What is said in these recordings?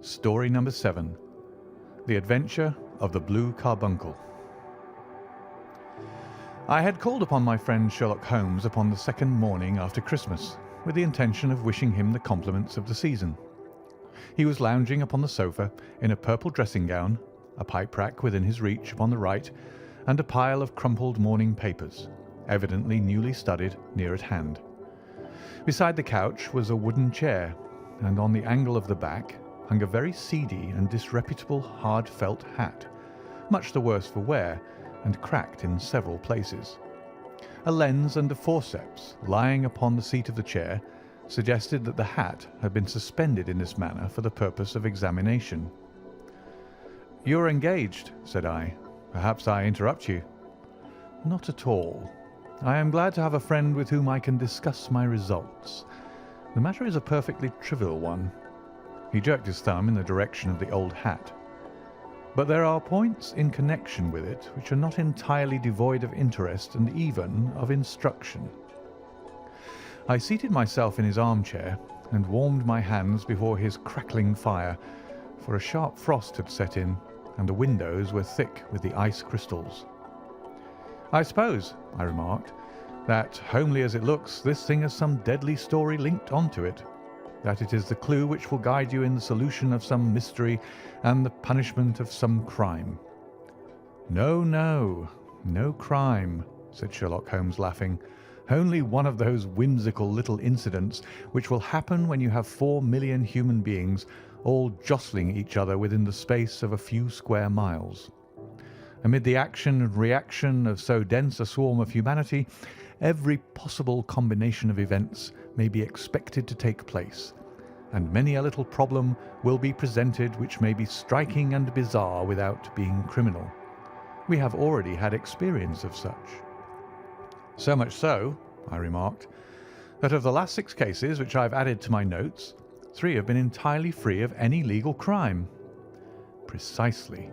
Story number 7. The Adventure of the Blue Carbuncle. I had called upon my friend Sherlock Holmes upon the second morning after Christmas, with the intention of wishing him the compliments of the season. He was lounging upon the sofa in a purple dressing gown, a pipe rack within his reach upon the right, and a pile of crumpled morning papers, evidently newly studied, near at hand. Beside the couch was a wooden chair, and on the angle of the back hung a very seedy and disreputable hard felt hat, much the worse for wear and cracked in several places. A lens and a forceps lying upon the seat of the chair suggested that the hat had been suspended in this manner for the purpose of examination. "You are engaged," said I. "Perhaps I interrupt you." "Not at all. I am glad to have a friend with whom I can discuss my results. The matter is a perfectly trivial one." He jerked his thumb in the direction of the old hat. "But there are points in connection with it which are not entirely devoid of interest and even of instruction." I seated myself in his armchair and warmed my hands before his crackling fire, for a sharp frost had set in and the windows were thick with the ice crystals. "I suppose," I remarked, "that, homely as it looks, this thing has some deadly story linked on to it, that it is the clue which will guide you in the solution of some mystery and the punishment of some crime." "No, no, no crime," said Sherlock Holmes, laughing. "Only one of those whimsical little incidents which will happen when you have 4 million human beings all jostling each other within the space of a few square miles. Amid the action and reaction of so dense a swarm of humanity, every possible combination of events may be expected to take place, and many a little problem will be presented which may be striking and bizarre without being criminal. We have already had experience of such." "So much so," I remarked, "that of the last 6 cases which I have added to my notes, 3 have been entirely free of any legal crime." "Precisely.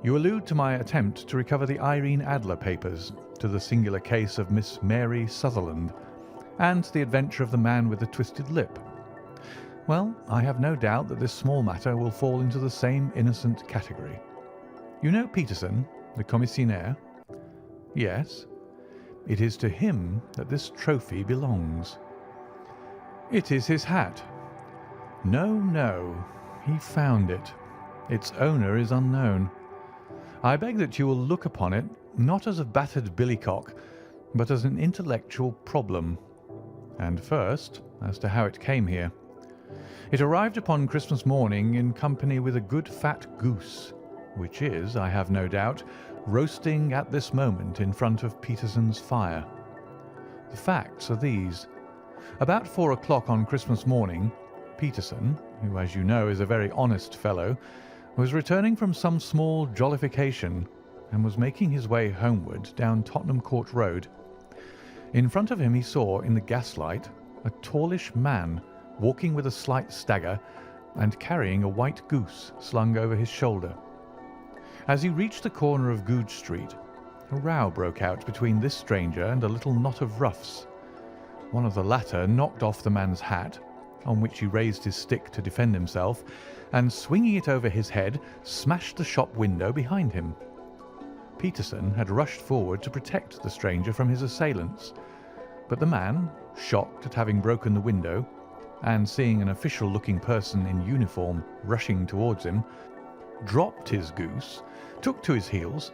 You allude to my attempt to recover the Irene Adler papers, to the singular case of Miss Mary Sutherland, and to the adventure of the man with the twisted lip. Well, I have no doubt that this small matter will fall into the same innocent category. You know Peterson, the commissionaire?" "Yes." "It is to him that this trophy belongs." "It is his hat." "No, no. He found it. Its owner is unknown. I beg that you will look upon it not as a battered billycock, but as an intellectual problem. And first, as to how it came here. It arrived upon Christmas morning in company with a good fat goose, which is, I have no doubt, roasting at this moment in front of Peterson's fire. The facts are these. About 4 o'clock on Christmas morning, Peterson, who, as you know, is a very honest fellow, was returning from some small jollification and was making his way homeward down Tottenham Court Road. In front of him he saw, in the gaslight, a tallish man walking with a slight stagger and carrying a white goose slung over his shoulder. As he reached the corner of Goodge Street, a row broke out between this stranger and a little knot of roughs. One of the latter knocked off the man's hat, on which he raised his stick to defend himself, and swinging it over his head, smashed the shop window behind him. Peterson had rushed forward to protect the stranger from his assailants, but the man, shocked at having broken the window, and seeing an official-looking person in uniform rushing towards him, dropped his goose, took to his heels,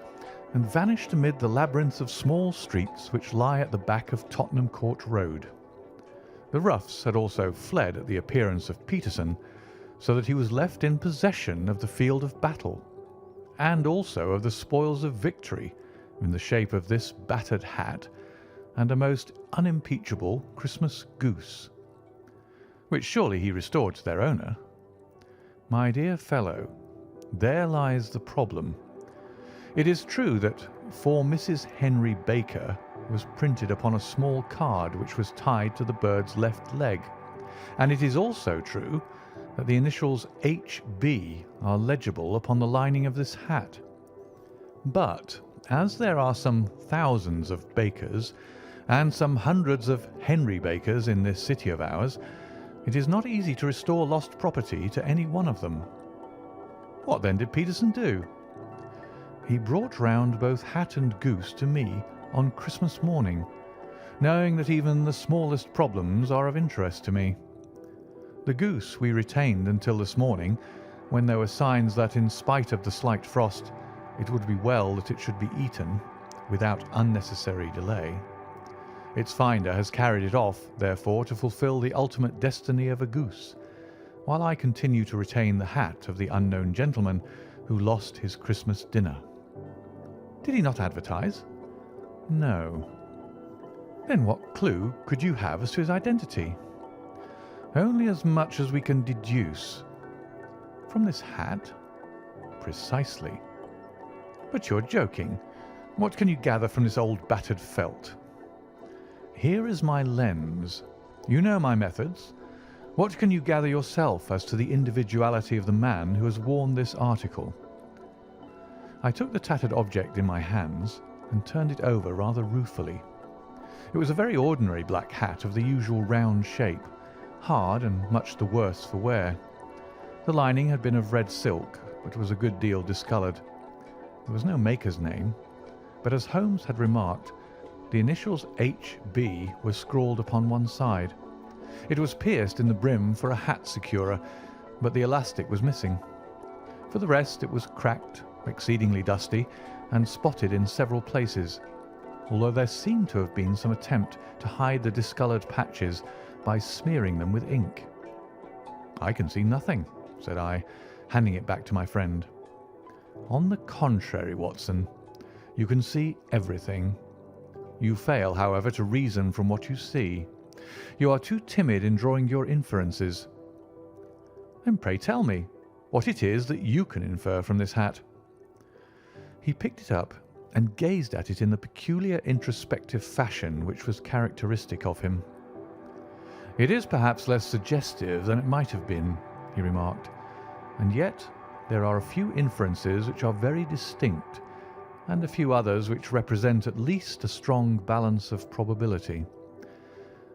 and vanished amid the labyrinth of small streets which lie at the back of Tottenham Court Road. The roughs had also fled at the appearance of Peterson, so that he was left in possession of the field of battle, and also of the spoils of victory in the shape of this battered hat and a most unimpeachable Christmas goose, which surely he restored to their owner. My dear fellow, there lies the problem. It is true that "For Mrs. Henry Baker" was printed upon a small card which was tied to the bird's left leg, and it is also true that the initials H.B. are legible upon the lining of this hat. But as there are some thousands of Bakers and some hundreds of Henry Bakers in this city of ours, It is not easy to restore lost property to any one of them. What then did Peterson do? He brought round both hat and goose to me on Christmas morning, knowing that even the smallest problems are of interest to me. The goose we retained until this morning, when there were signs that, in spite of the slight frost, it would be well that it should be eaten without unnecessary delay. Its finder has carried it off, therefore, to fulfil the ultimate destiny of a goose, while I continue to retain the hat of the unknown gentleman who lost his Christmas dinner. Did he not advertise? No. Then what clue could you have as to his identity? Only as much as we can deduce. From this hat? Precisely. But you're joking. What can you gather from this old battered felt? Here is my lens. You know my methods. What can you gather yourself as to the individuality of the man who has worn this article? I took the tattered object in my hands and turned it over rather ruefully. It was a very ordinary black hat of the usual round shape, hard and much the worse for wear. The lining had been of red silk, but was a good deal discoloured. There was no maker's name, but as Holmes had remarked, the initials H.B. were scrawled upon one side. It was pierced in the brim for a hat securer, but the elastic was missing. For the rest, it was cracked, exceedingly dusty, and spotted in several places, although there seemed to have been some attempt to hide the discoloured patches by smearing them with ink. "I can see nothing," said I, handing it back to my friend. "On the contrary, Watson, you can see everything. You fail, however, to reason from what you see. You are too timid in drawing your inferences." "Then pray tell me what it is that you can infer from this hat." He picked it up and gazed at it in the peculiar introspective fashion which was characteristic of him. "It is perhaps less suggestive than it might have been," he remarked, "and yet there are a few inferences which are very distinct, and a few others which represent at least a strong balance of probability.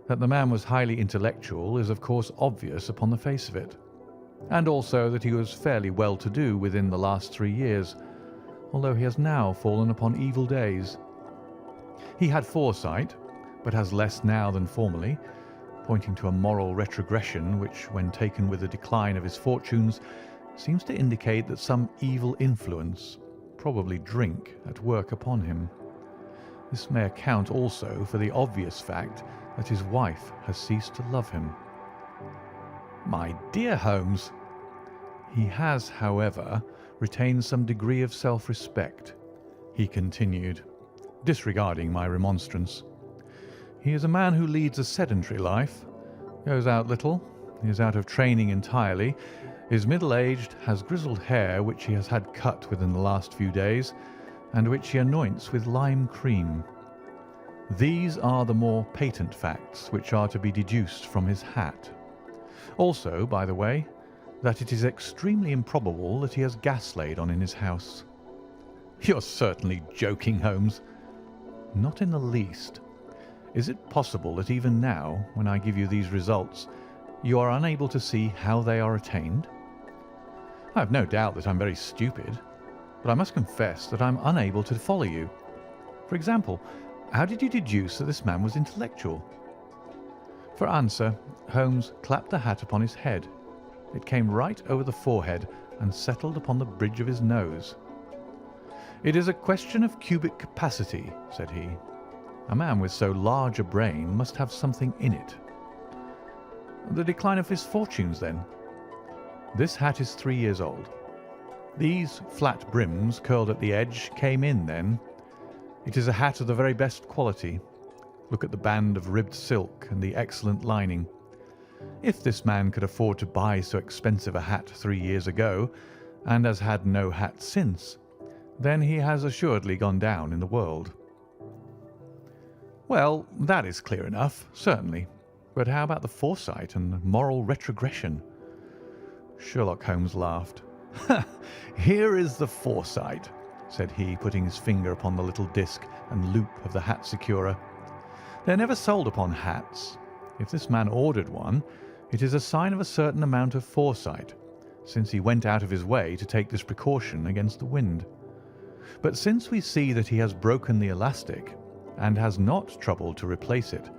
That the man was highly intellectual is of course obvious upon the face of it, and also that he was fairly well-to-do within the last 3 years, although he has now fallen upon evil days. He had foresight, but has less now than formerly, pointing to a moral retrogression which, when taken with the decline of his fortunes, seems to indicate that some evil influence, probably drink, at work upon him. This may account also for the obvious fact that his wife has ceased to love him." "My dear Holmes!" "He has, however, retained some degree of self-respect," he continued, disregarding my remonstrance. "He is a man who leads a sedentary life, goes out little, is out of training entirely, is middle-aged, has grizzled hair which he has had cut within the last few days, and which he anoints with lime cream. These are the more patent facts which are to be deduced from his hat. Also, by the way, that it is extremely improbable that he has gas laid on in his house." "You're certainly joking, Holmes." "Not in the least. Is it possible that even now, when I give you these results, you are unable to see how they are attained?" "I have no doubt that I'm very stupid, but I must confess that I'm unable to follow you. For example, how did you deduce that this man was intellectual?" For answer, Holmes clapped the hat upon his head. It came right over the forehead and settled upon the bridge of his nose. "It is a question of cubic capacity," said he. "A man with so large a brain must have something in it." "The decline of his fortunes, then?" "This hat is 3 years old. These flat brims curled at the edge came in then. It is a hat of the very best quality. Look at the band of ribbed silk and the excellent lining. If this man could afford to buy so expensive a hat 3 years ago, and has had no hat since, then he has assuredly gone down in the world." "Well, that is clear enough, certainly. But how about the foresight and moral retrogression?" Sherlock Holmes laughed. "Here is the foresight," said he, putting his finger upon the little disc and loop of the hat securer. "They are never sold upon hats. If this man ordered one, It is a sign of a certain amount of foresight, since he went out of his way to take this precaution against the wind. But since we see that he has broken the elastic and has not troubled to replace it,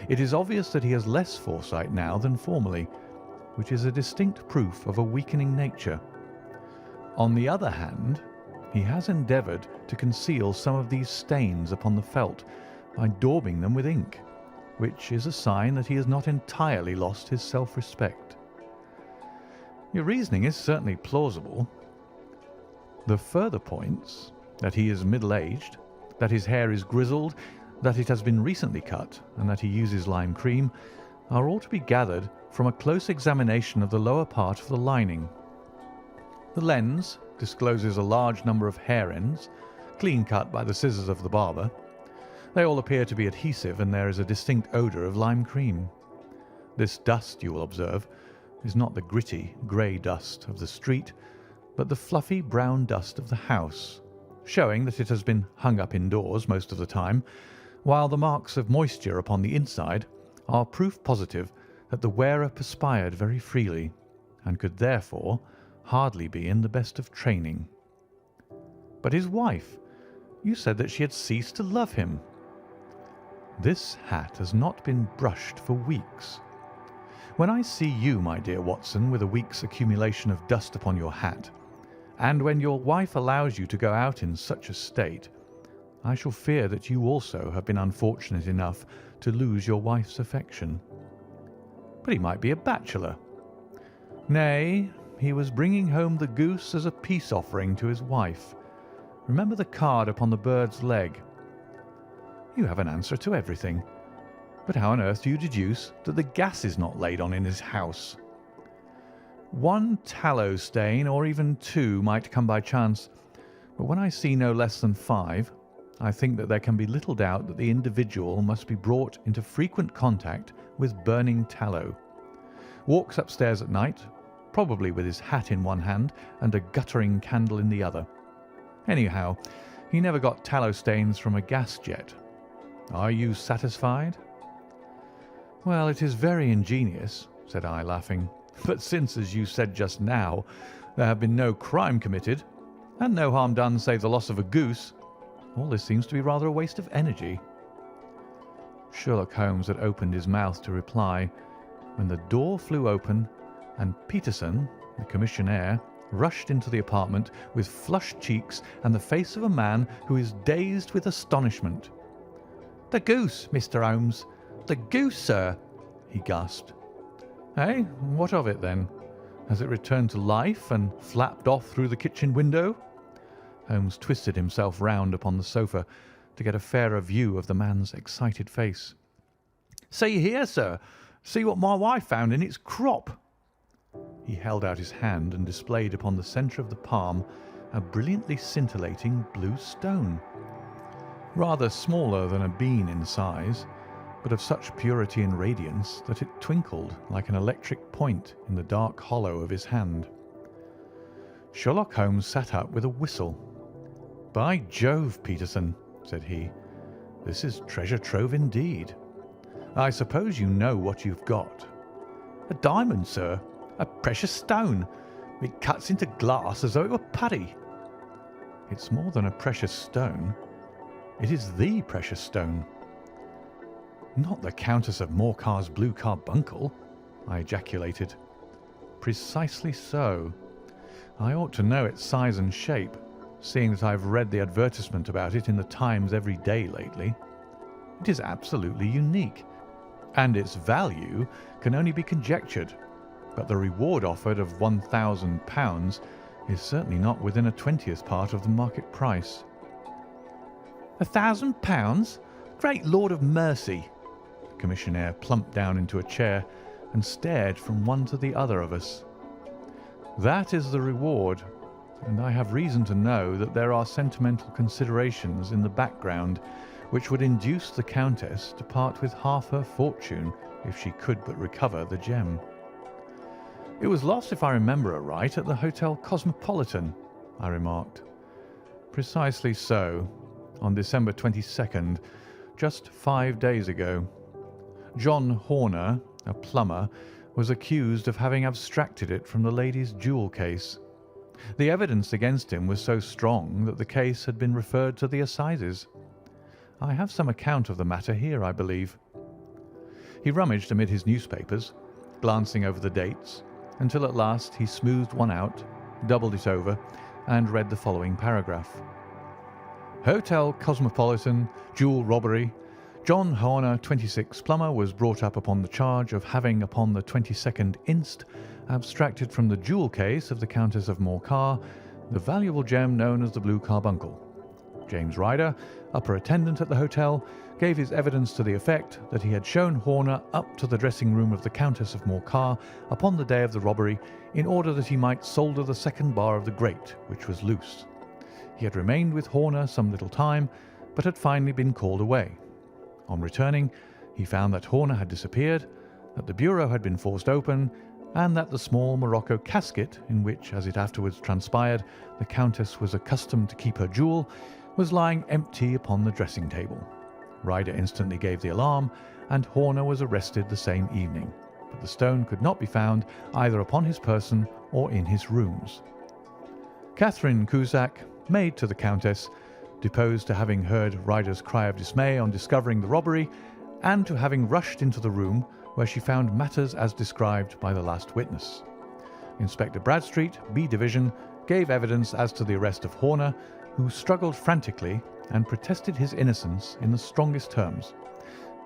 it is obvious that he has less foresight now than formerly, which is a distinct proof of a weakening nature. On the other hand, he has endeavoured to conceal some of these stains upon the felt by daubing them with ink, which is a sign that he has not entirely lost his self-respect. Your reasoning is certainly plausible. The further points, that he is middle-aged, that his hair is grizzled, that it has been recently cut, and that he uses lime cream, are all to be gathered from a close examination of the lower part of the lining. The lens discloses a large number of hair ends, clean cut by the scissors of the barber. They all appear to be adhesive, and there is a distinct odour of lime cream. This dust, you will observe, is not the gritty, grey dust of the street, but the fluffy brown dust of the house, showing that it has been hung up indoors most of the time, while the marks of moisture upon the inside are proof positive that the wearer perspired very freely, and could therefore hardly be in the best of training. But his wife, you said that she had ceased to love him. This hat has not been brushed for weeks. When I see you, my dear Watson, with a week's accumulation of dust upon your hat, and when your wife allows you to go out in such a state, I shall fear that you also have been unfortunate enough to lose your wife's affection. But he might be a bachelor. Nay, he was bringing home the goose as a peace offering to his wife. Remember the card upon the bird's leg. You have an answer to everything. But how on earth do you deduce that the gas is not laid on in his house? One tallow stain, or even two, might come by chance, but when I see no less than 5, I think that there can be little doubt that the individual must be brought into frequent contact with burning tallow. Walks upstairs at night, probably with his hat in one hand and a guttering candle in the other. Anyhow, he never got tallow stains from a gas jet. Are you satisfied? Well, it is very ingenious, said I, laughing. But since, as you said just now, there have been no crime committed, and no harm done save the loss of a goose, all this seems to be rather a waste of energy. Sherlock Holmes had opened his mouth to reply, when the door flew open, and Peterson, the commissionaire, rushed into the apartment with flushed cheeks and the face of a man who is dazed with astonishment. "The goose, Mr. Holmes! The goose, sir!" he gasped. "Eh? What of it, then? Has it returned to life and flapped off through the kitchen window?" Holmes twisted himself round upon the sofa to get a fairer view of the man's excited face. "See here, sir! See what my wife found in its crop!" He held out his hand and displayed upon the centre of the palm a brilliantly scintillating blue stone, rather smaller than a bean in size, but of such purity and radiance that it twinkled like an electric point in the dark hollow of his hand. Sherlock Holmes sat up with a whistle. "By Jove, Peterson," said he, "this is treasure trove indeed. I suppose you know what you've got." "A diamond, sir. A precious stone. It cuts into glass as though it were putty." "It's more than a precious stone. It is the precious stone." "Not the Countess of Morcar's blue carbuncle?" I ejaculated. "Precisely so. I ought to know its size and shape, seeing that I've read the advertisement about it in the Times every day lately. It is absolutely unique, and its value can only be conjectured, but the reward offered of £1,000 is certainly not within a 20th part of the market price." £1,000? Great Lord of mercy! The commissionaire plumped down into a chair and stared from one to the other of us. "That is the reward, and I have reason to know that there are sentimental considerations in the background which would induce the Countess to part with half her fortune if she could but recover the gem." "It was lost, if I remember aright, at the Hotel Cosmopolitan," I remarked. "Precisely so, on December 22nd, just 5 days ago. John Horner, a plumber, was accused of having abstracted it from the lady's jewel case. The evidence against him was so strong that the case had been referred to the assizes. I have some account of the matter here, I believe." He rummaged amid his newspapers, glancing over the dates, until at last he smoothed one out, doubled it over, and read the following paragraph. "Hotel Cosmopolitan, jewel robbery. John Horner, 26, plumber, was brought up upon the charge of having, upon the 22nd inst., abstracted from the jewel case of the Countess of Morcar the valuable gem known as the Blue Carbuncle. James Ryder, upper attendant at the hotel, gave his evidence to the effect that he had shown Horner up to the dressing-room of the Countess of Morcar upon the day of the robbery in order that he might solder the second bar of the grate, which was loose. He had remained with Horner some little time, but had finally been called away. On returning, he found that Horner had disappeared, that the bureau had been forced open, and that the small morocco casket, in which, as it afterwards transpired, the Countess was accustomed to keep her jewel, was lying empty upon the dressing-table. Ryder instantly gave the alarm, and Horner was arrested the same evening, but the stone could not be found either upon his person or in his rooms. Catherine Cusack, maid to the Countess, deposed to having heard Ryder's cry of dismay on discovering the robbery, and to having rushed into the room where she found matters as described by the last witness. Inspector Bradstreet, B Division, gave evidence as to the arrest of Horner, who struggled frantically and protested his innocence in the strongest terms.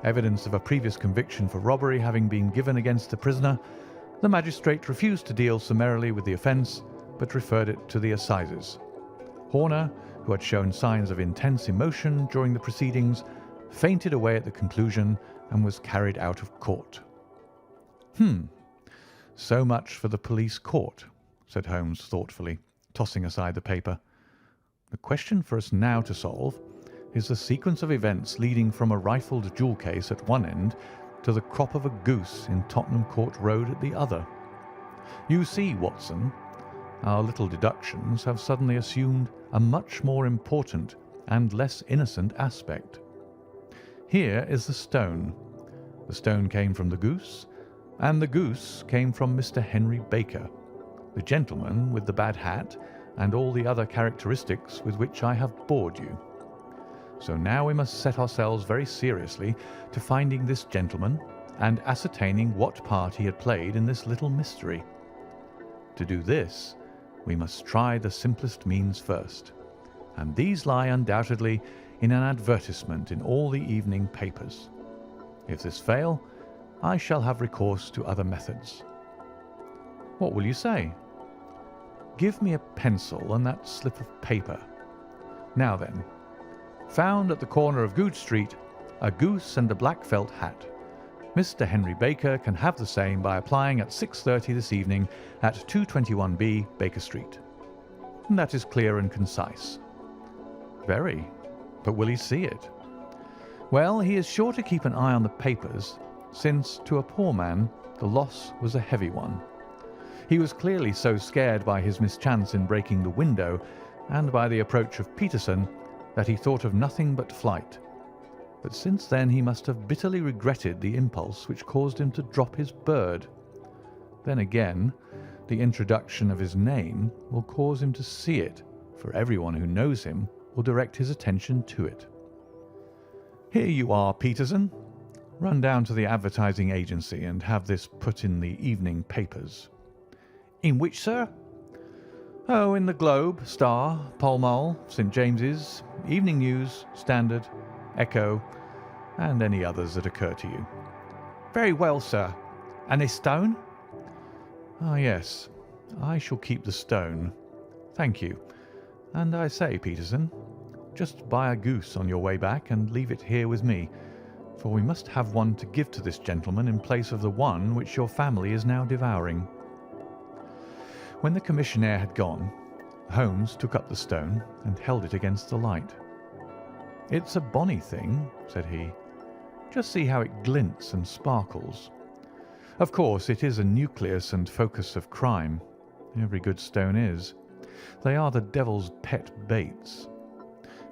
Evidence of a previous conviction for robbery having been given against the prisoner, the magistrate refused to deal summarily with the offence, but referred it to the assizes. Horner, who had shown signs of intense emotion during the proceedings, fainted away at the conclusion and was carried out of court. So much for the police court," said Holmes thoughtfully, tossing aside the paper. "The question for us now to solve is the sequence of events leading from a rifled jewel case at one end to the crop of a goose in Tottenham Court Road at the other. You see, Watson, our little deductions have suddenly assumed a much more important and less innocent aspect. Here is the stone. The stone came from the goose, and the goose came from Mr. Henry Baker, the gentleman with the bad hat and all the other characteristics with which I have bored you. So now we must set ourselves very seriously to finding this gentleman and ascertaining what part he had played in this little mystery. To do this, we must try the simplest means first, and these lie undoubtedly in an advertisement in all the evening papers. If this fail, I shall have recourse to other methods. What will you say? Give me a pencil and that slip of paper. Now then, found at the corner of Goodge Street, a goose and a black felt hat. Mr. Henry Baker can have the same by applying at 6:30 this evening at 221B Baker Street. And that is clear and concise. Very. But will he see it? Well, he is sure to keep an eye on the papers, since to a poor man the loss was a heavy one. He was clearly so scared by his mischance in breaking the window and by the approach of Peterson that he thought of nothing but flight. But since then he must have bitterly regretted the impulse which caused him to drop his bird. Then again, the introduction of his name will cause him to see it, for everyone who knows him will direct his attention to it. Here you are, Peterson. Run down to the advertising agency and have this put in the evening papers. In which, sir? Oh, in the Globe, Star, Pall Mall, St. James's, Evening News, Standard, Echo, and any others that occur to you. Very well, sir. And this stone? Ah, yes. I shall keep the stone. Thank you. And I say, Peterson, just buy a goose on your way back and leave it here with me, for we must have one to give to this gentleman in place of the one which your family is now devouring. When the commissionaire had gone, Holmes took up the stone and held it against the light. It's a bonny thing, said he. Just see how it glints and sparkles. Of course, it is a nucleus and focus of crime. Every good stone is. They are the devil's pet baits.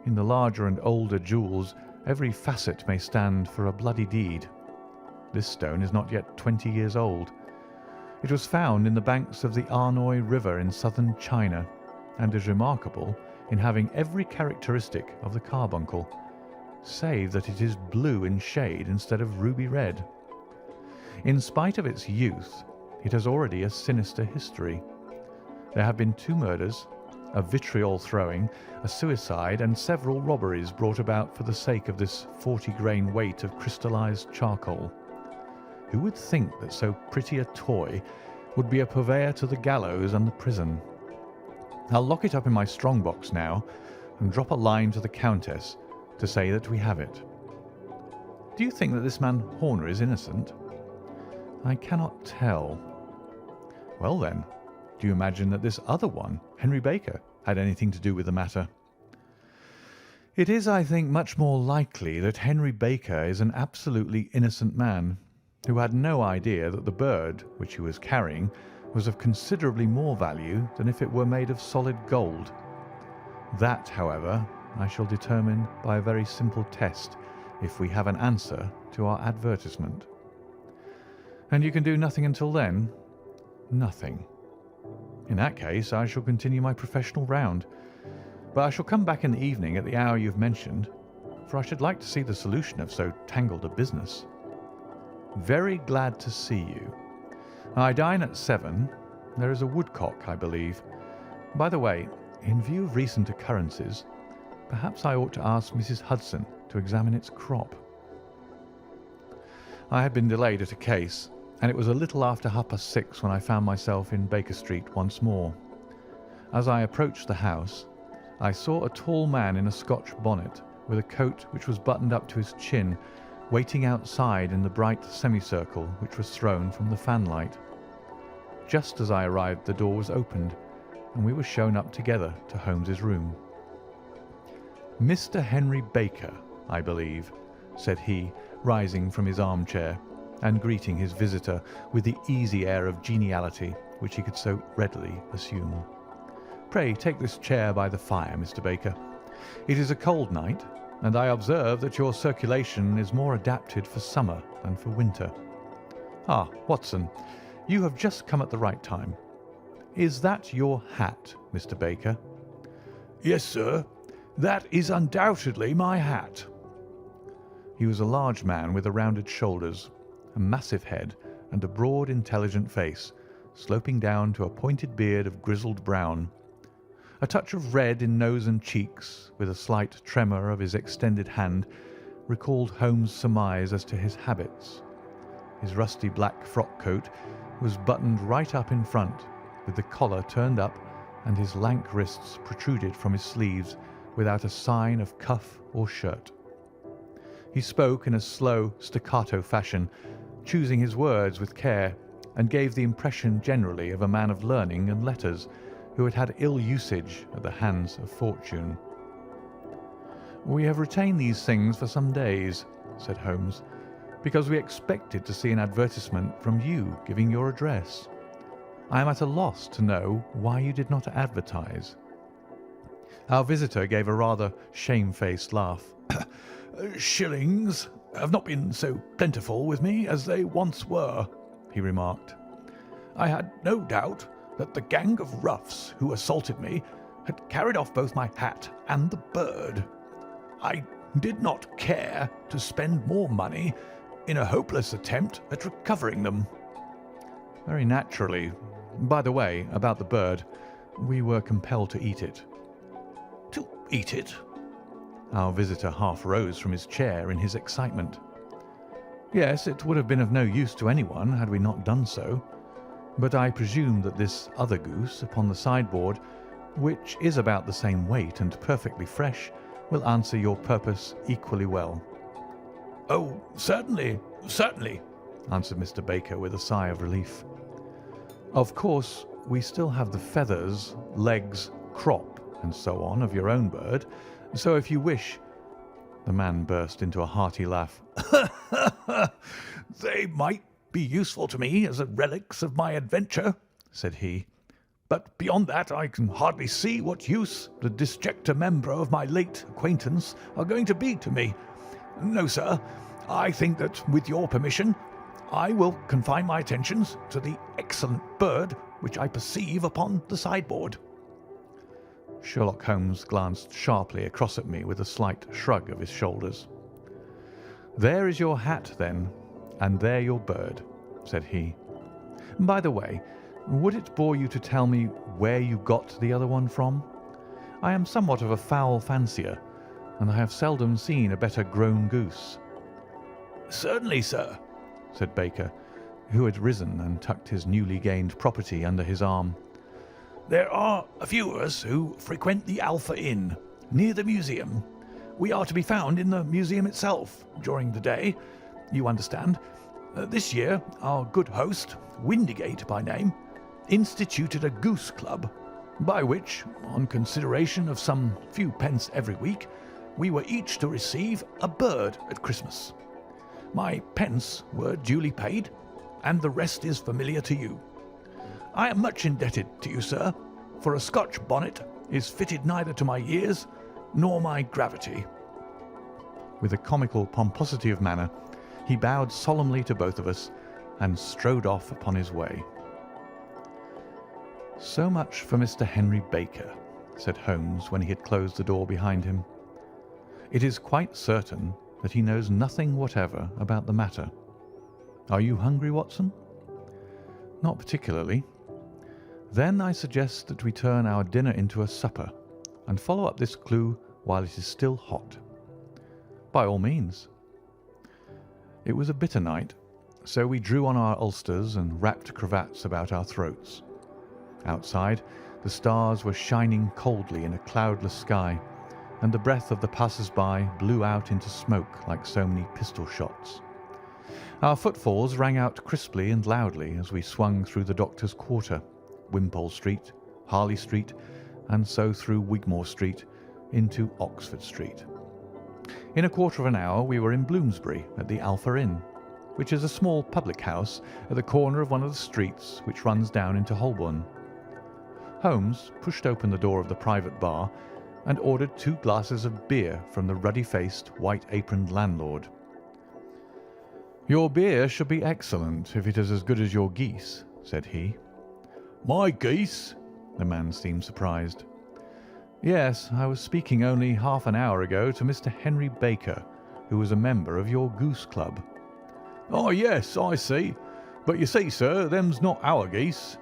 In the larger and older jewels, every facet may stand for a bloody deed. This stone is not yet 20 years old, It was found in the banks of the Arnoy River in southern China, and is remarkable in having every characteristic of the carbuncle, save that it is blue in shade instead of ruby red. In spite of its youth, it has already a sinister history. There have been 2 murders, a vitriol throwing, a suicide, and several robberies brought about for the sake of this 40-grain weight of crystallized charcoal. Who would think that so pretty a toy would be a purveyor to the gallows and the prison? I'll lock it up in my strong box now and drop a line to the Countess to say that we have it. Do you think that this man Horner is innocent? I cannot tell. Well then, do you imagine that this other one, Henry Baker, had anything to do with the matter? It is, I think, much more likely that Henry Baker is an absolutely innocent man who had no idea that the bird which he was carrying was of considerably more value than if it were made of solid gold. That, however, I shall determine by a very simple test if we have an answer to our advertisement. And you can do nothing until then? Nothing. In that case, I shall continue my professional round, but I shall come back in the evening at the hour you've mentioned, for I should like to see the solution of so tangled a business. Very glad to see you. I dine at 7. There is a woodcock, I believe. By the way, in view of recent occurrences, perhaps I ought to ask Mrs. Hudson to examine its crop. I had been delayed at a case, and it was a little after 6:30 when I found myself in Baker Street once more. As I approached the house, I saw a tall man in a Scotch bonnet, with a coat which was buttoned up to his chin, waiting outside in the bright semicircle which was thrown from the fanlight. Just as I arrived, the door was opened, and we were shown up together to Holmes's room. "Mr. Henry Baker, I believe," said he, rising from his armchair and greeting his visitor with the easy air of geniality which he could so readily assume. "Pray take this chair by the fire, Mr. Baker. It is a cold night, and I observe that your circulation is more adapted for summer than for winter. Ah, Watson, you have just come at the right time. Is that your hat, Mr. Baker?" "Yes, sir. That is undoubtedly my hat." He was a large man with a rounded shoulders, a massive head, and a broad, intelligent face, sloping down to a pointed beard of grizzled brown. A touch of red in nose and cheeks, with a slight tremor of his extended hand, recalled Holmes' surmise as to his habits. His rusty black frock coat was buttoned right up in front, with the collar turned up, and his lank wrists protruded from his sleeves without a sign of cuff or shirt. He spoke in a slow, staccato fashion, choosing his words with care, and gave the impression generally of a man of learning and letters who had had ill usage at the hands of fortune. "We have retained these things for some days," said Holmes, "because we expected to see an advertisement from you giving your address. I am at a loss to know why you did not advertise." Our visitor gave a rather shamefaced laugh. "Shillings have not been so plentiful with me as they once were," he remarked. "I had no doubt that the gang of roughs who assaulted me had carried off both my hat and the bird. I did not care to spend more money in a hopeless attempt at recovering them." "Very naturally. By the way, about the bird, we were compelled to eat it." "To eat it?" Our visitor half rose from his chair in his excitement. "Yes, it would have been of no use to anyone had we not done so. But I presume that this other goose upon the sideboard, which is about the same weight and perfectly fresh, will answer your purpose equally well." "Oh, certainly, certainly," answered Mr. Baker with a sigh of relief. "Of course, we still have the feathers, legs, crop, and so on of your own bird, so if you wish—" The man burst into a hearty laugh. "They might be useful to me as relics of my adventure," said he. "But beyond that I can hardly see what use the disjecta membra of my late acquaintance are going to be to me. No, sir, I think that with your permission I will confine my attentions to the excellent bird which I perceive upon the sideboard." Sherlock Holmes glanced sharply across at me with a slight shrug of his shoulders. "There is your hat, then, and there your bird," said he. "By the way, would it bore you to tell me where you got the other one from? I am somewhat of a fowl fancier, and I have seldom seen a better grown goose." "Certainly, sir," said Baker, who had risen and tucked his newly gained property under his arm. "There are a few of us who frequent the Alpha Inn, near the museum. We are to be found in the museum itself during the day, you understand. This year our good host, Windigate by name, instituted a goose club, by which, on consideration of some few pence every week, we were each to receive a bird at Christmas. My pence were duly paid, and the rest is familiar to you. I am much indebted to you, sir, for a Scotch bonnet is fitted neither to my years nor my gravity." With a comical pomposity of manner, he bowed solemnly to both of us and strode off upon his way. "So much for Mr. Henry Baker," said Holmes when he had closed the door behind him. "It is quite certain that he knows nothing whatever about the matter. Are you hungry, Watson?" "Not particularly." "Then I suggest that we turn our dinner into a supper and follow up this clue while it is still hot." "By all means." It was a bitter night, so we drew on our ulsters and wrapped cravats about our throats. Outside, the stars were shining coldly in a cloudless sky, and the breath of the passers-by blew out into smoke like so many pistol shots. Our footfalls rang out crisply and loudly as we swung through the Doctor's Quarter, Wimpole Street, Harley Street, and so through Wigmore Street into Oxford Street. In a quarter of an hour we were in Bloomsbury at the Alpha Inn, which is a small public house at the corner of one of the streets which runs down into Holborn. Holmes pushed open the door of the private bar and ordered 2 glasses of beer from the ruddy-faced, white-aproned landlord. "Your beer should be excellent if it is as good as your geese," said he. "My geese?" The man seemed surprised. "Yes, I was speaking only half an hour ago to Mr. Henry Baker, who was a member of your goose club." "Oh, yes, I see. But you see, sir, them's not our geese."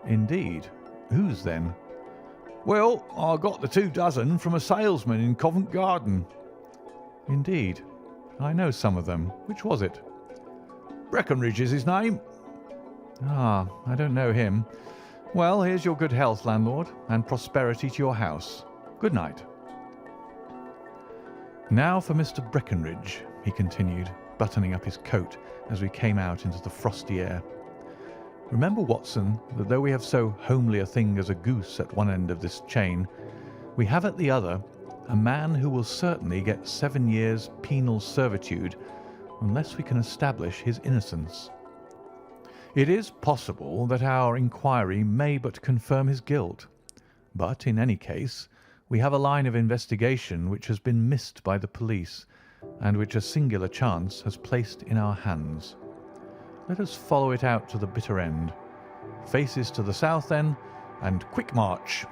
"Indeed. Whose, then?" "Well, I got the 2 dozen from a salesman in Covent Garden." "Indeed. I know some of them. Which was it?" "Breckenridge is his name." "Ah, I don't know him. Well, here's your good health, landlord, and prosperity to your house. Good night." "Now for Mr. Breckenridge," he continued, buttoning up his coat as we came out into the frosty air. "Remember, Watson, that though we have so homely a thing as a goose at one end of this chain, we have at the other a man who will certainly get 7 years' penal servitude unless we can establish his innocence. It is possible that our inquiry may but confirm his guilt, but in any case we have a line of investigation which has been missed by the police and which a singular chance has placed in our hands. Let us follow it out to the bitter end. Faces to the south, then, and quick march."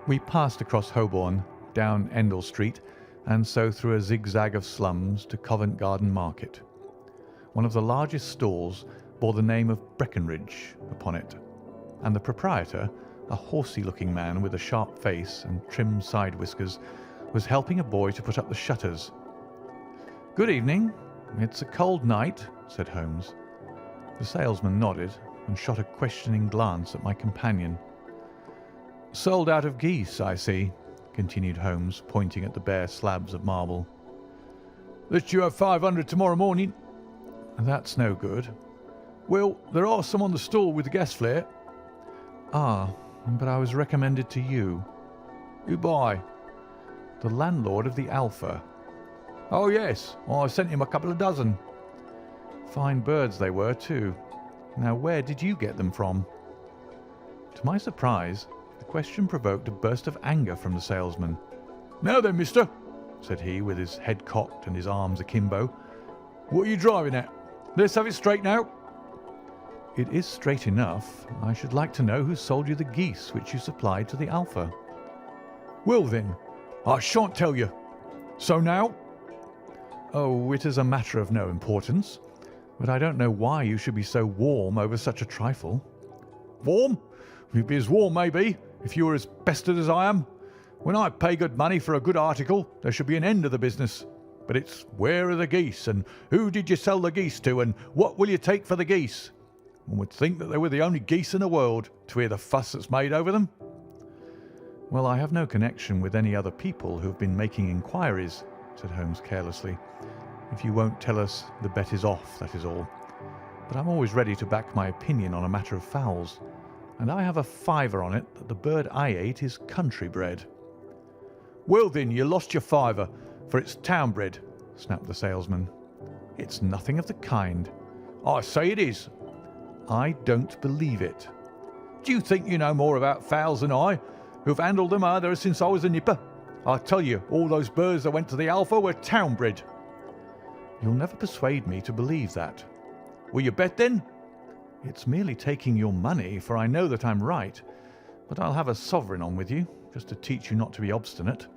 We passed across Holborn, down Endell Street, and so through a zigzag of slums to Covent Garden Market. One of the largest stalls bore the name of Breckenridge upon it, and the proprietor, a horsey-looking man with a sharp face and trim side whiskers, was helping a boy to put up the shutters. "Good evening. It's a cold night," said Holmes. The salesman nodded and shot a questioning glance at my companion. "Sold out of geese, I see," continued Holmes, pointing at the bare slabs of marble. "Let you have 500 tomorrow morning." "That's no good." "Well, there are some on the stall with the gas flare." "Ah, but I was recommended to you." "Who by?" "The landlord of the Alpha." "Oh, yes, I sent him a couple of dozen." "Fine birds they were, too. Now, where did you get them from?" To my surprise, the question provoked a burst of anger from the salesman. "Now then, mister," said he, with his head cocked and his arms akimbo, What are you driving at? Let's have it straight now. It is straight enough. I should like to know who sold you the geese which you supplied to the Alpha. Well then, I shan't tell you. So now? Oh, it is a matter of no importance. But I don't know why you should be so warm over such a trifle. Warm? You'd be as warm, maybe, if you were as pestered as I am. When I pay good money for a good article, there should be an end of the business. But it's where are the geese, and who did you sell the geese to, and what will you take for the geese? One would think that they were the only geese in the world, to hear the fuss that's made over them. Well, I have no connection with any other people who have been making inquiries, said Holmes carelessly. If you won't tell us, the bet is off, that is all. But I'm always ready to back my opinion on a matter of fowls, and I have a fiver on it that the bird I ate is country bred. Well then, you lost your fiver, for it's town bred, snapped the salesman. It's nothing of the kind. I say it is. I don't believe it. Do you think you know more about fowls than I, who've handled them ever since I was a nipper? I tell you, all those birds that went to the Alpha were town bred. You'll never persuade me to believe that. Will you bet then? It's merely taking your money, for I know that I'm right. But I'll have a sovereign on with you, just to teach you not to be obstinate.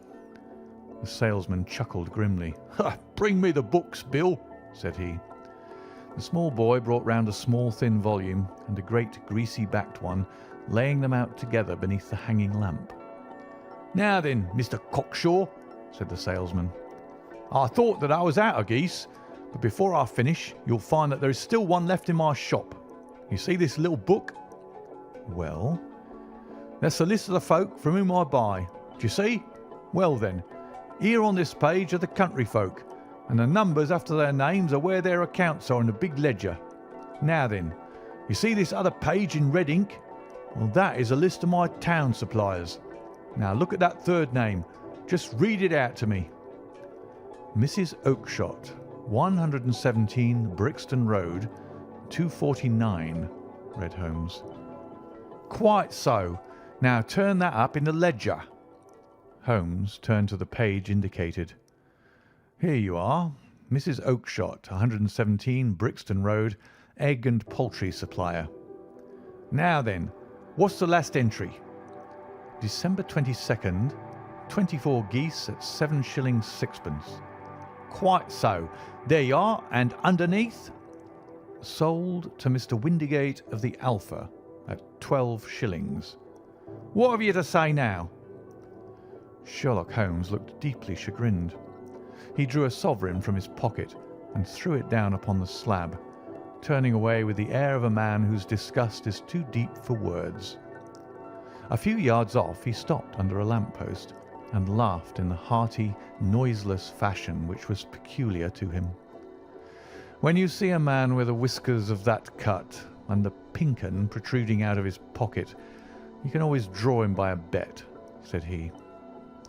The salesman chuckled grimly. Bring me the books, Bill, said he. The small boy brought round a small thin volume and a great greasy-backed one, laying them out together beneath the hanging lamp. Now then, Mr. Cockshaw, said the salesman. I thought that I was out of geese, but before I finish, you'll find that there is still one left in my shop. You see this little book? Well? That's the list of the folk from whom I buy. Do you see? Well then, here on this page are the country folk, and the numbers after their names are where their accounts are in the big ledger. Now then, you see this other page in red ink? Well, that is a list of my town suppliers. Now look at that third name. Just read it out to me. Mrs. Oakshott, 117 Brixton Road, 249, read Holmes. Quite so. Now turn that up in the ledger. Holmes turned to the page indicated. Here you are, Mrs. Oakshott, 117 Brixton Road, egg and poultry supplier. Now then, what's the last entry? December 22nd, 24 geese at 7 shillings 6pence. Quite so. There you are, and underneath? Sold to Mr. Windigate of the Alpha at 12 shillings. What have you to say now? Sherlock Holmes looked deeply chagrined. He drew a sovereign from his pocket and threw it down upon the slab, turning away with the air of a man whose disgust is too deep for words. A few yards off he stopped under a lamp-post and laughed in the hearty, noiseless fashion which was peculiar to him. When you see a man with the whiskers of that cut and the Pinton protruding out of his pocket, you can always draw him by a bet, said he.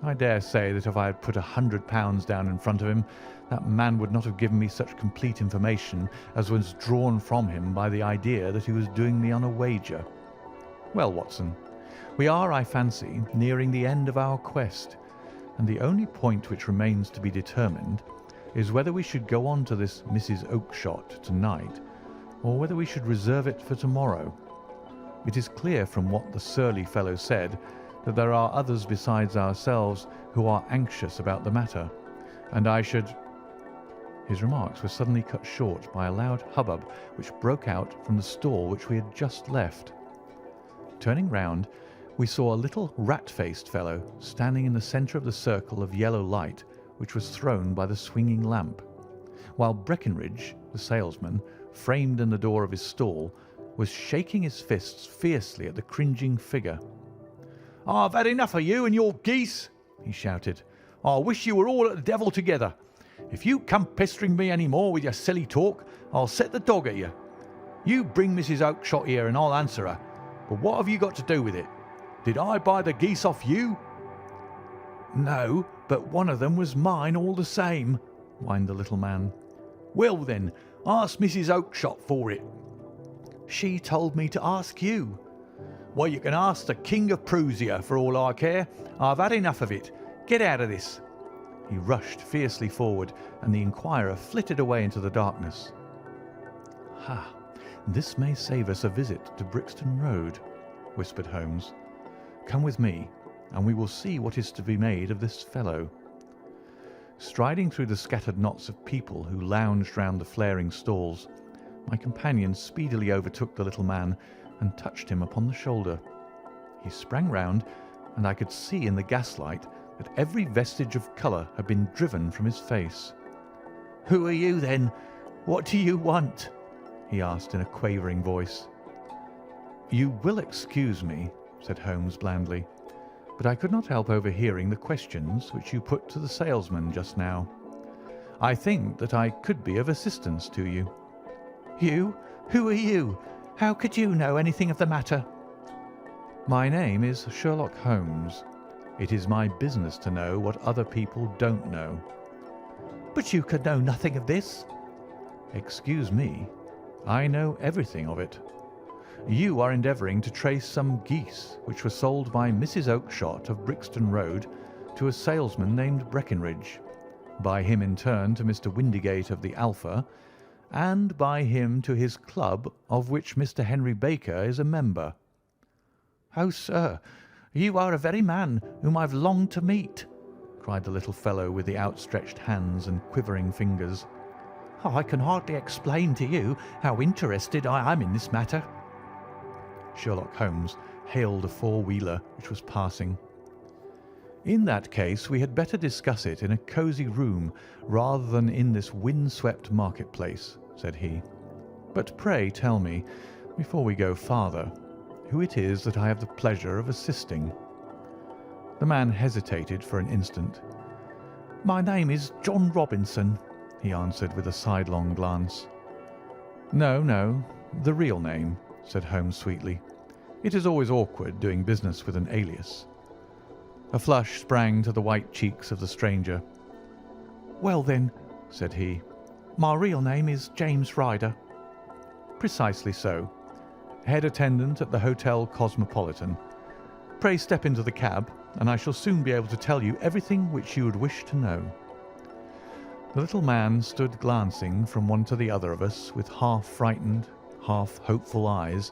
I dare say that if I had put £100 down in front of him, that man would not have given me such complete information as was drawn from him by the idea that he was doing me on a wager. Well, Watson, we are, I fancy, nearing the end of our quest, and the only point which remains to be determined is whether we should go on to this Mrs. Oakshott tonight, or whether we should reserve it for tomorrow. It is clear from what the surly fellow said that there are others besides ourselves who are anxious about the matter, and I should— His remarks were suddenly cut short by a loud hubbub which broke out from the stall which we had just left. Turning round, we saw a little rat-faced fellow standing in the centre of the circle of yellow light which was thrown by the swinging lamp, while Breckinridge, the salesman, framed in the door of his stall, was shaking his fists fiercely at the cringing figure. "I've had enough of you and your geese," he shouted. "I wish you were all at the devil together. If you come pestering me any more with your silly talk, I'll set the dog at you. You bring Mrs. Oakshott here and I'll answer her. But what have you got to do with it? Did I buy the geese off you?" "No, but one of them was mine all the same," whined the little man. "Well then, ask Mrs. Oakshott for it." "She told me to ask you." "Well, you can ask the King of Prussia for all I care. I've had enough of it. Get out of this." He rushed fiercely forward, and the inquirer flitted away into the darkness. "Ha! This may save us a visit to Brixton Road," whispered Holmes. "Come with me, and we will see what is to be made of this fellow." Striding through the scattered knots of people who lounged round the flaring stalls, my companion speedily overtook the little man and touched him upon the shoulder. He sprang round, and I could see in the gaslight that every vestige of colour had been driven from his face. "Who are you, then? What do you want?" he asked in a quavering voice. "You will excuse me," said Holmes blandly, "but I could not help overhearing the questions which you put to the salesman just now. I think that I could be of assistance to you." "You? Who are you? How could you know anything of the matter?" "My name is Sherlock Holmes. It is my business to know what other people don't know." "But you could know nothing of this." "Excuse me, I know everything of it. You are endeavouring to trace some geese which were sold by Mrs. Oakshott of Brixton Road to a salesman named Breckinridge, by him in turn to Mr. Windigate of the Alpha, and by him to his club, of which Mr. Henry Baker is a member." "Oh, sir, you are a very man whom I've longed to meet," cried the little fellow with the outstretched hands and quivering fingers. "Oh, I can hardly explain to you how interested I am in this matter." Sherlock Holmes hailed a four-wheeler which was passing. "In that case we had better discuss it in a cosy room rather than in this wind-swept market-place," said he. "But pray tell me, before we go farther, who it is that I have the pleasure of assisting." The man hesitated for an instant. "My name is John Robinson," he answered with a sidelong glance. No, the real name," said Holmes sweetly. "It is always awkward doing business with an alias." A flush sprang to the white cheeks of the stranger. "Well, then," said he, "my real name is James Ryder." "Precisely so. Head attendant at the Hotel Cosmopolitan. Pray step into the cab, and I shall soon be able to tell you everything which you would wish to know." The little man stood glancing from one to the other of us with half-frightened, half-hopeful eyes,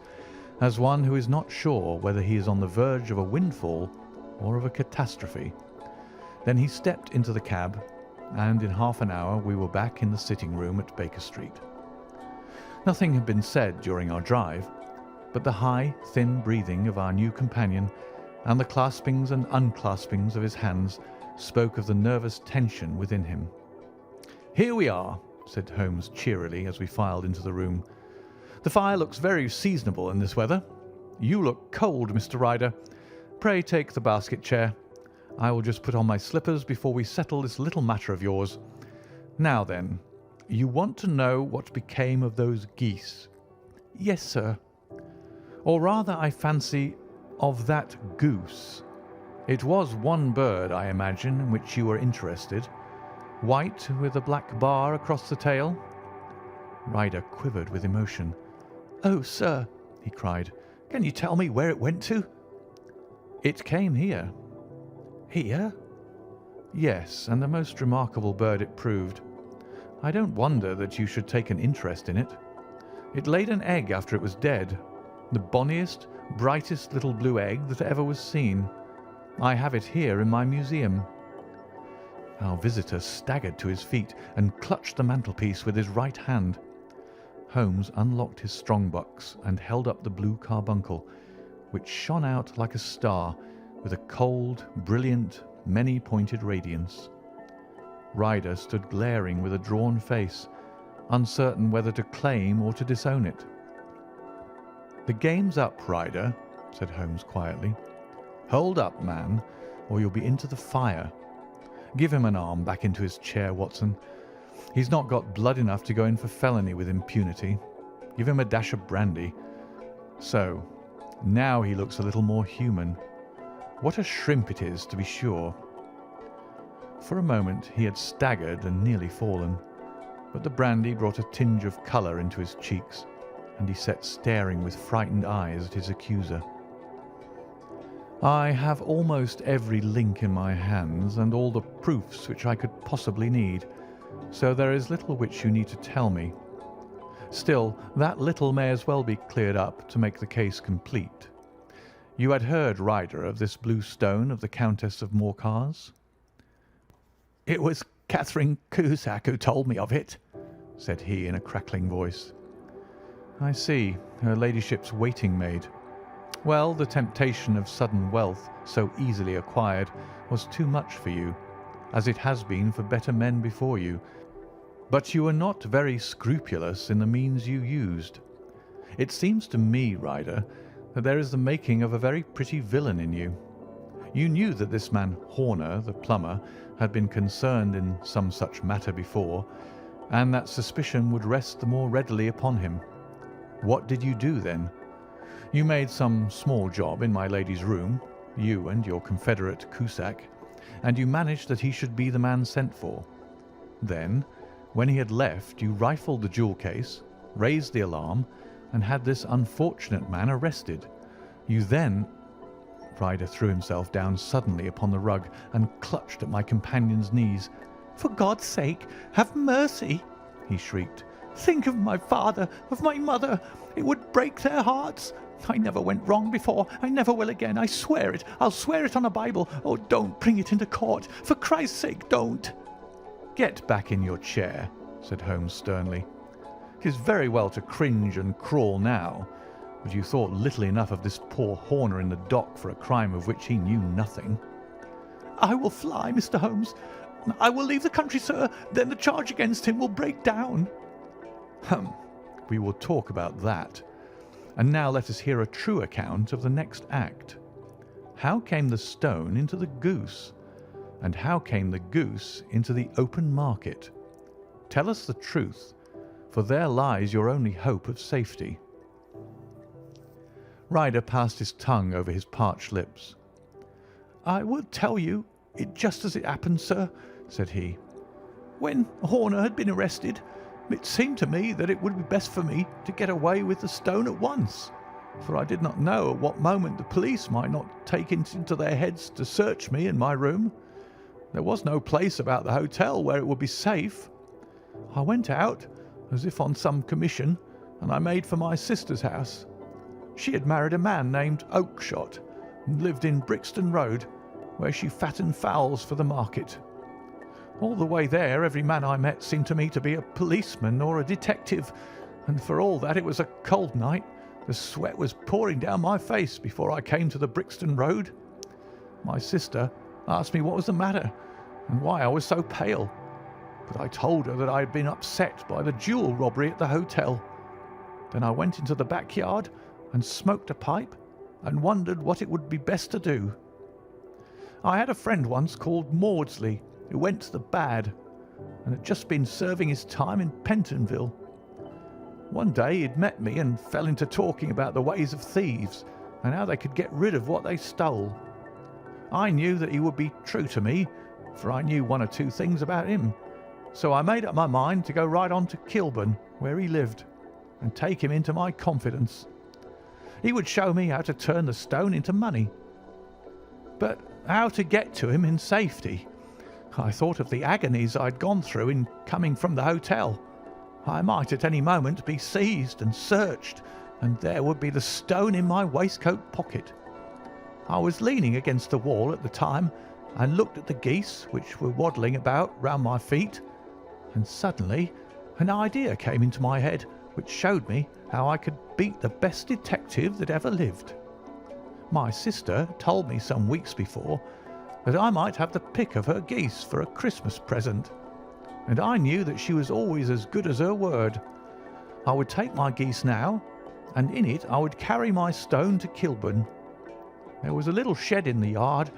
as one who is not sure whether he is on the verge of a windfall or of a catastrophe. Then he stepped into the cab, and in half an hour we were back in the sitting-room at Baker Street. Nothing had been said during our drive, but the high, thin breathing of our new companion and the claspings and unclaspings of his hands spoke of the nervous tension within him. "Here we are," said Holmes cheerily as we filed into the room. "The fire looks very seasonable in this weather. You look cold, Mr. Ryder. Pray take the basket chair. I will just put on my slippers before we settle this little matter of yours. Now then, you want to know what became of those geese?" "Yes, sir." "Or rather, I fancy, of that goose. It was one bird, I imagine, in which you were interested. White with a black bar across the tail?" Ryder quivered with emotion. "Oh, sir," he cried, "can you tell me where it went to?" "It came here." "Here?" "Yes, and a most remarkable bird it proved. I don't wonder that you should take an interest in it. It laid an egg after it was dead, the bonniest, brightest little blue egg that ever was seen. I have it here in my museum." Our visitor staggered to his feet and clutched the mantelpiece with his right hand. Holmes unlocked his strong-box and held up the blue carbuncle, which shone out like a star with a cold, brilliant, many-pointed radiance. Ryder stood glaring with a drawn face, uncertain whether to claim or to disown it. "The game's up, Ryder," said Holmes quietly. "Hold up, man, or you'll be into the fire. Give him an arm back into his chair, Watson. He's not got blood enough to go in for felony with impunity. Give him a dash of brandy. So, now he looks a little more human. What a shrimp it is, to be sure." For a moment he had staggered and nearly fallen, but the brandy brought a tinge of colour into his cheeks, and he sat staring with frightened eyes at his accuser. I have almost every link in my hands and all the proofs which I could possibly need, so there is little which you need to tell me. Still, that little may as well be cleared up to make the case complete. You had heard, Ryder, of this blue stone of the Countess of Morcar's? It was Catherine Cusack who told me of it, said he in a crackling voice. I see, her ladyship's waiting maid. Well, the temptation of sudden wealth so easily acquired was too much for you, as it has been for better men before you. But you were not very scrupulous in the means you used. It seems to me, Ryder, that there is the making of a very pretty villain in you. You knew that this man Horner, the plumber, had been concerned in some such matter before, and that suspicion would rest the more readily upon him. What did you do then? You made some small job in my lady's room, you and your confederate Cusack, and you managed that he should be the man sent for. Then, when he had left, you rifled the jewel case, raised the alarm, and had this unfortunate man arrested. You then— Ryder threw himself down suddenly upon the rug and clutched at my companion's knees. "For God's sake, have mercy!" he shrieked. "Think of my father, of my mother. It would break their hearts. I never went wrong before. I never will again. I swear it. I'll swear it on a Bible. Oh, don't bring it into court. For Christ's sake, don't." "Get back in your chair," said Holmes sternly. "It is very well to cringe and crawl now, but you thought little enough of this poor Horner in the dock for a crime of which he knew nothing." "I will fly, Mr. Holmes. I will leave the country, sir. Then the charge against him will break down." We will talk about that. And now let us hear a true account of the next act. How came the stone into the goose? And how came the goose into the open market? Tell us the truth, for there lies your only hope of safety." Ryder passed his tongue over his parched lips. "I will tell you it just as it happened, sir," said he. "When Horner had been arrested, it seemed to me that it would be best for me to get away with the stone at once, for I did not know at what moment the police might not take it into their heads to search me in my room. There was no place about the hotel where it would be safe. I went out, as if on some commission, and I made for my sister's house. She had married a man named Oakshott, and lived in Brixton Road, where she fattened fowls for the market. All the way there, every man I met seemed to me to be a policeman or a detective, and for all that it was a cold night, the sweat was pouring down my face before I came to the Brixton Road. My sister asked me what was the matter, and why I was so pale, but I told her that I had been upset by the jewel robbery at the hotel. Then I went into the backyard and smoked a pipe and wondered what it would be best to do. I had a friend once called Maudsley, who went to the bad, and had just been serving his time in Pentonville. One day he'd met me and fell into talking about the ways of thieves and how they could get rid of what they stole. I knew that he would be true to me, for I knew one or two things about him, so I made up my mind to go right on to Kilburn, where he lived, and take him into my confidence. He would show me how to turn the stone into money. But how to get to him in safety? I thought of the agonies I'd gone through in coming from the hotel. I might at any moment be seized and searched, and there would be the stone in my waistcoat pocket. I was leaning against the wall at the time and looked at the geese which were waddling about round my feet, and suddenly an idea came into my head which showed me how I could beat the best detective that ever lived. My sister told me some weeks before that I might have the pick of her geese for a Christmas present, and I knew that she was always as good as her word. I would take my geese now, and in it I would carry my stone to Kilburn. There was a little shed in the yard,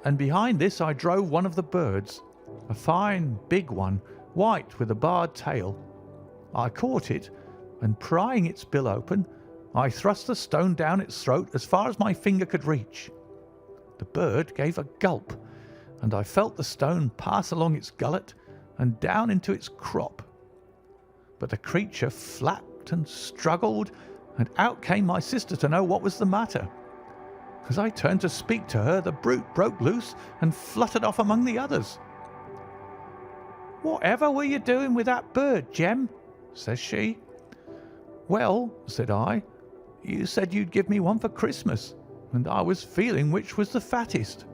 and behind this I drove one of the birds, a fine big one, white with a barred tail. I caught it, and prying its bill open, I thrust the stone down its throat as far as my finger could reach. The bird gave a gulp, and I felt the stone pass along its gullet and down into its crop. But the creature flapped and struggled, and out came my sister to know what was the matter. As I turned to speak to her, the brute broke loose and fluttered off among the others. "Whatever were you doing with that bird, Jem?" says she. "Well," said I, "you said you'd give me one for Christmas, and I was feeling which was the fattest."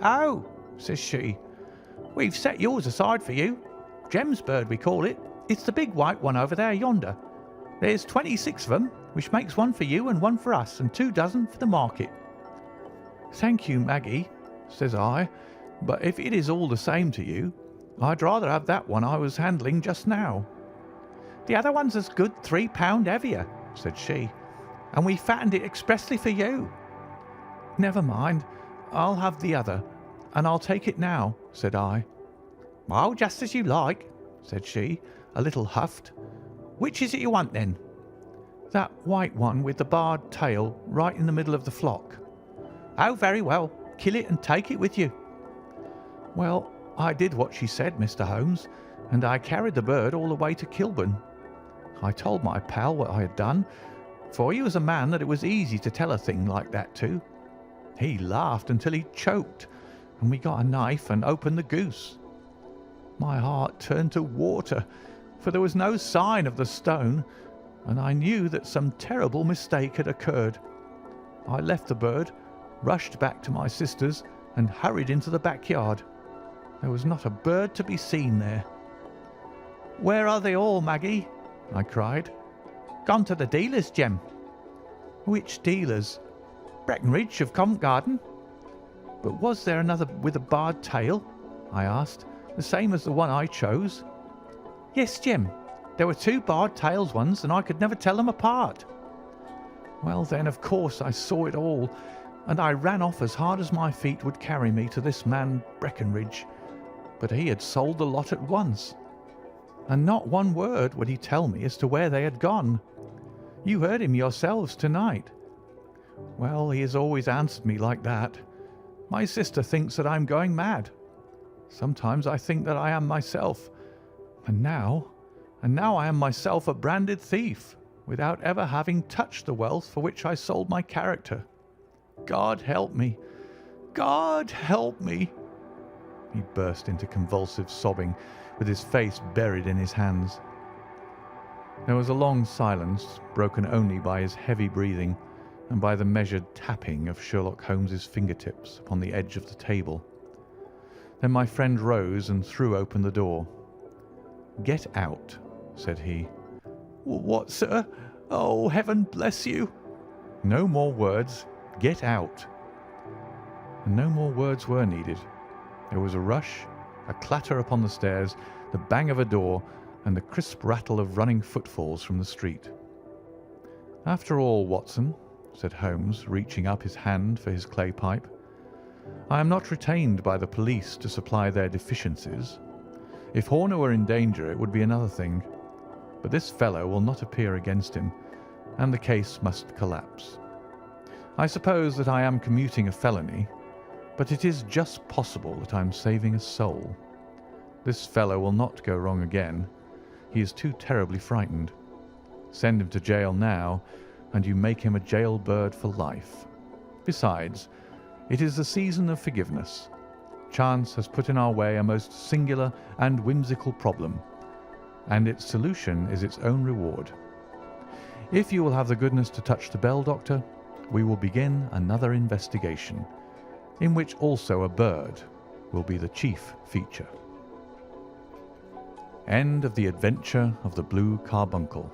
"Oh," says she, "we've set yours aside for you. Jem's bird, we call it. It's the big white one over there yonder. There's 26 of them, which makes one for you and one for us, and 2 dozen for the market." "Thank you, Maggie," says I, "but if it is all the same to you, I'd rather have that one I was handling just now." "The other one's as good 3 pound heavier," said she, "and we fattened it expressly for you." "Never mind, I'll have the other, and I'll take it now," said I. "Oh, just as you like," said she, a little huffed. "Which is it you want, then?" "That white one with the barred tail right in the middle of the flock." "Oh, very well. Kill it and take it with you." Well, I did what she said, Mr. Holmes, and I carried the bird all the way to Kilburn. I told my pal what I had done, for he was a man that it was easy to tell a thing like that to. He laughed until he choked, and we got a knife and opened the goose. My heart turned to water, for there was no sign of the stone, and I knew that some terrible mistake had occurred. I left the bird, rushed back to my sister's, and hurried into the backyard. There was not a bird to be seen there. "Where are they all, Maggie?" I cried. "Gone to the dealers, Jem." "Which dealers?" "Breckenridge of Covent Garden." "But was there another with a barred tail?" I asked, "the same as the one I chose?" "Yes, Jem. There were 2 barred tails ones, and I could never tell them apart." Well, then, of course, I saw it all, and I ran off as hard as my feet would carry me to this man Breckenridge. But he had sold the lot at once, and not one word would he tell me as to where they had gone. You heard him yourselves tonight. Well, he has always answered me like that. My sister thinks that I'm going mad. Sometimes I think that I am myself, and now I am myself a branded thief, without ever having touched the wealth for which I sold my character. God help me! God help me!" He burst into convulsive sobbing, with his face buried in his hands. There was a long silence, broken only by his heavy breathing and by the measured tapping of Sherlock Holmes's fingertips upon the edge of the table. Then my friend rose and threw open the door. "Get out," said he. "What, sir? Oh, heaven bless you!" "No more words. Get out." And no more words were needed. There was a rush, a clatter upon the stairs, the bang of a door, and the crisp rattle of running footfalls from the street. "After all, Watson," said Holmes, reaching up his hand for his clay pipe, "I am not retained by the police to supply their deficiencies. If Horner were in danger, it would be another thing. But this fellow will not appear against him, and the case must collapse. I suppose that I am commuting a felony, but it is just possible that I am saving a soul. This fellow will not go wrong again. He is too terribly frightened. Send him to jail now, and you make him a jail bird for life. Besides, it is the season of forgiveness. Chance has put in our way a most singular and whimsical problem, and its solution is its own reward. If you will have the goodness to touch the bell, Doctor, we will begin another investigation, in which also a bird will be the chief feature." End of The Adventure of the Blue Carbuncle.